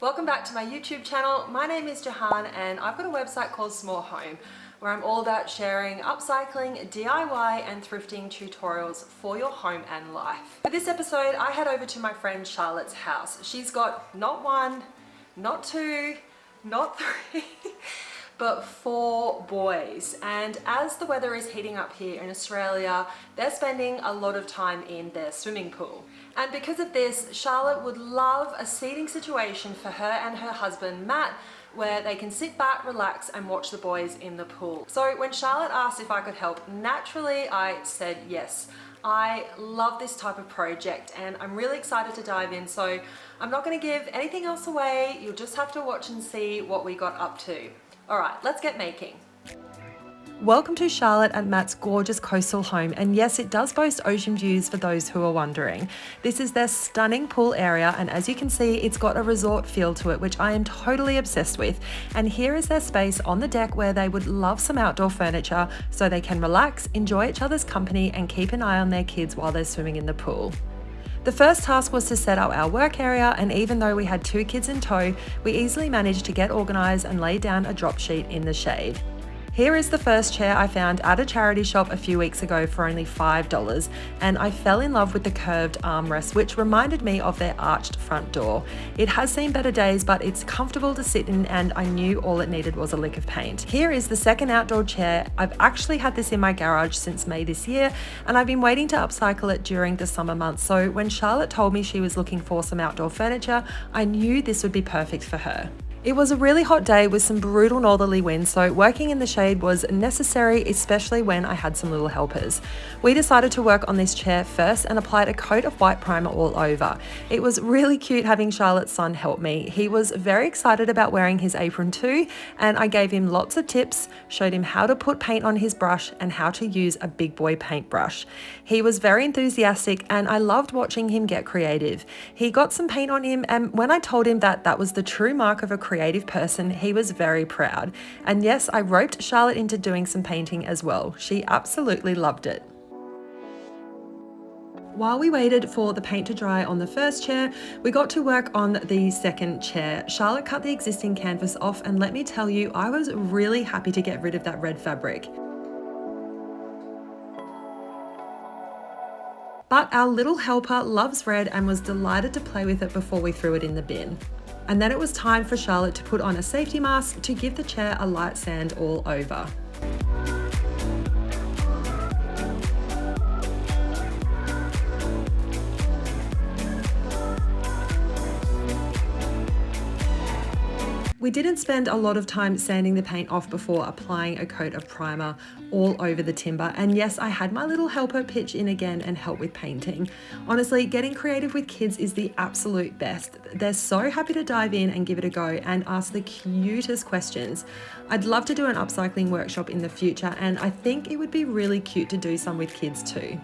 Welcome back to my YouTube channel. My name is Jahan and I've got a website called Small Home where I'm all about sharing upcycling, DIY and thrifting tutorials for your home and life. For this episode, I head over to my friend Charlotte's house. She's got not one, not two, not three, but 4 boys. And as the weather is heating up here in Australia, they're spending a lot of time in their swimming pool. And because of this, Charlotte would love a seating situation for her and her husband, Matt, where they can sit back, relax, and watch the boys in the pool. So when Charlotte asked if I could help, naturally I said yes. I love this type of project and I'm really excited to dive in, so I'm not going to give anything else away. You'll just have to watch and see what we got up to. All right, let's get making. Welcome to Charlotte and Matt's gorgeous coastal home, and yes, it does boast ocean views for those who are wondering. This is their stunning pool area, and as you can see, it's got a resort feel to it, which I am totally obsessed with. And here is their space on the deck where they would love some outdoor furniture so they can relax, enjoy each other's company, and keep an eye on their kids while they're swimming in the pool. The first task was to set up our work area, and even though we had 2 kids in tow, we easily managed to get organised and lay down a drop sheet in the shade. Here is the first chair I found at a charity shop a few weeks ago for only $5, and I fell in love with the curved armrest, which reminded me of their arched front door. It has seen better days, but it's comfortable to sit in, and I knew all it needed was a lick of paint. Here is the second outdoor chair. I've actually had this in my garage since May this year, and I've been waiting to upcycle it during the summer months, so when Charlotte told me she was looking for some outdoor furniture, I knew this would be perfect for her. It was a really hot day with some brutal northerly winds, so working in the shade was necessary, especially when I had some little helpers. We decided to work on this chair first and applied a coat of white primer all over. It was really cute having Charlotte's son help me. He was very excited about wearing his apron too, and I gave him lots of tips, showed him how to put paint on his brush and how to use a big boy paintbrush. He was very enthusiastic and I loved watching him get creative. He got some paint on him, and when I told him that that was the true mark of a creative person, he was very proud. And yes, I roped Charlotte into doing some painting as well. She absolutely loved it. While we waited for the paint to dry on the first chair, we got to work on the second chair. Charlotte cut the existing canvas off, and let me tell you, I was really happy to get rid of that red fabric. But our little helper loves red and was delighted to play with it before we threw it in the bin. And then it was time for Charlotte to put on a safety mask to give the chair a light sand all over. We didn't spend a lot of time sanding the paint off before applying a coat of primer all over the timber. And yes, I had my little helper pitch in again and help with painting. Honestly, getting creative with kids is the absolute best. They're so happy to dive in and give it a go and ask the cutest questions. I'd love to do an upcycling workshop in the future, and I think it would be really cute to do some with kids too.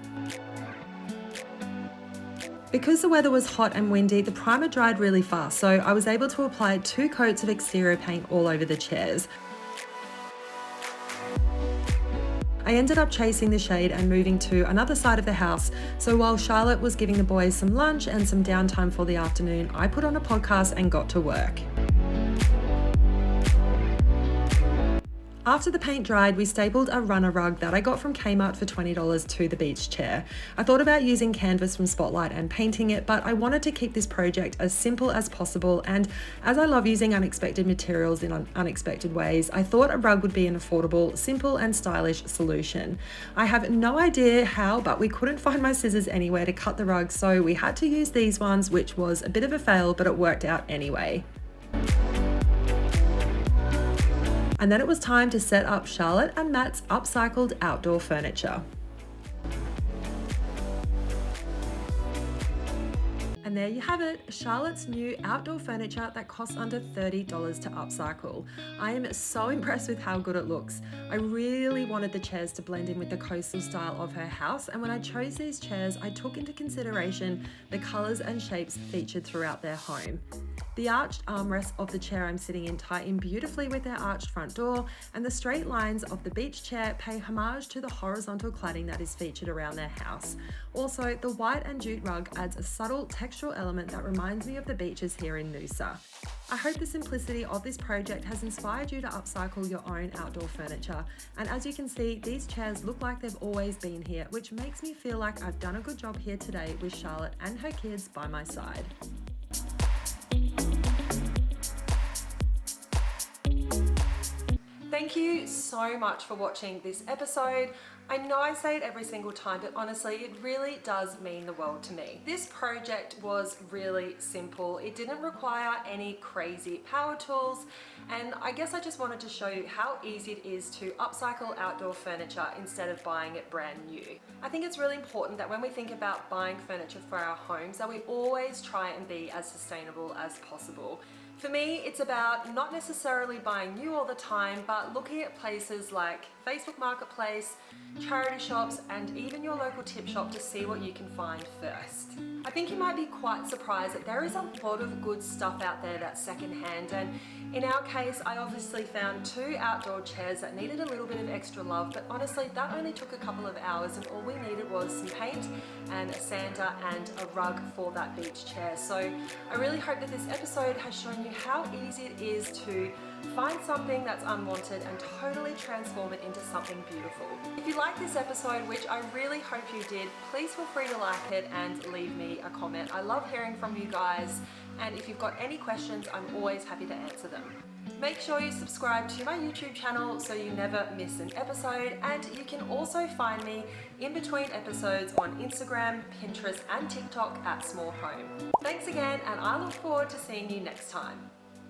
Because the weather was hot and windy, the primer dried really fast, so I was able to apply 2 coats of exterior paint all over the chairs. I ended up chasing the shade and moving to another side of the house, so while Charlotte was giving the boys some lunch and some downtime for the afternoon, I put on a podcast and got to work. After the paint dried, we stapled a runner rug that I got from Kmart for $20 to the beach chair. I thought about using canvas from Spotlight and painting it, but I wanted to keep this project as simple as possible, and as I love using unexpected materials in unexpected ways, I thought a rug would be an affordable, simple and stylish solution. I have no idea how, but we couldn't find my scissors anywhere to cut the rug, so we had to use these ones, which was a bit of a fail, but it worked out anyway. And then it was time to set up Charlotte and Matt's upcycled outdoor furniture. And there you have it, Charlotte's new outdoor furniture that costs under $30 to upcycle. I am so impressed with how good it looks. I really wanted the chairs to blend in with the coastal style of her house, and when I chose these chairs, I took into consideration the colours and shapes featured throughout their home. The arched armrests of the chair I'm sitting in tie in beautifully with their arched front door, and the straight lines of the beach chair pay homage to the horizontal cladding that is featured around their house. Also, the white and jute rug adds a subtle textural element that reminds me of the beaches here in Noosa. I hope the simplicity of this project has inspired you to upcycle your own outdoor furniture, and as you can see, these chairs look like they've always been here, which makes me feel like I've done a good job here today with Charlotte and her kids by my side. Thank you so much for watching this episode. I know I say it every single time, but honestly, it really does mean the world to me. This project was really simple. It didn't require any crazy power tools, and I guess I just wanted to show you how easy it is to upcycle outdoor furniture instead of buying it brand new. I think it's really important that when we think about buying furniture for our homes, that we always try and be as sustainable as possible. For me, it's about not necessarily buying new all the time, but looking at places like Facebook Marketplace, charity shops, and even your local tip shop to see what you can find first. I think you might be quite surprised that there is a lot of good stuff out there that's secondhand, and in our case, I obviously found 2 outdoor chairs that needed a little bit of extra love, but honestly, that only took a couple of hours, and all we needed was some paint and a sander and a rug for that beach chair. So I really hope that this episode has shown you how easy it is to find something that's unwanted and totally transform it into something beautiful. If you like this episode, which I really hope you did, please feel free to like it and leave me a comment. I love hearing from you guys, and if you've got any questions, I'm always happy to answer them. Make sure you subscribe to my YouTube channel so you never miss an episode, and you can also find me in between episodes on Instagram, Pinterest and TikTok at Small Home. Thanks again, and I look forward to seeing you next time.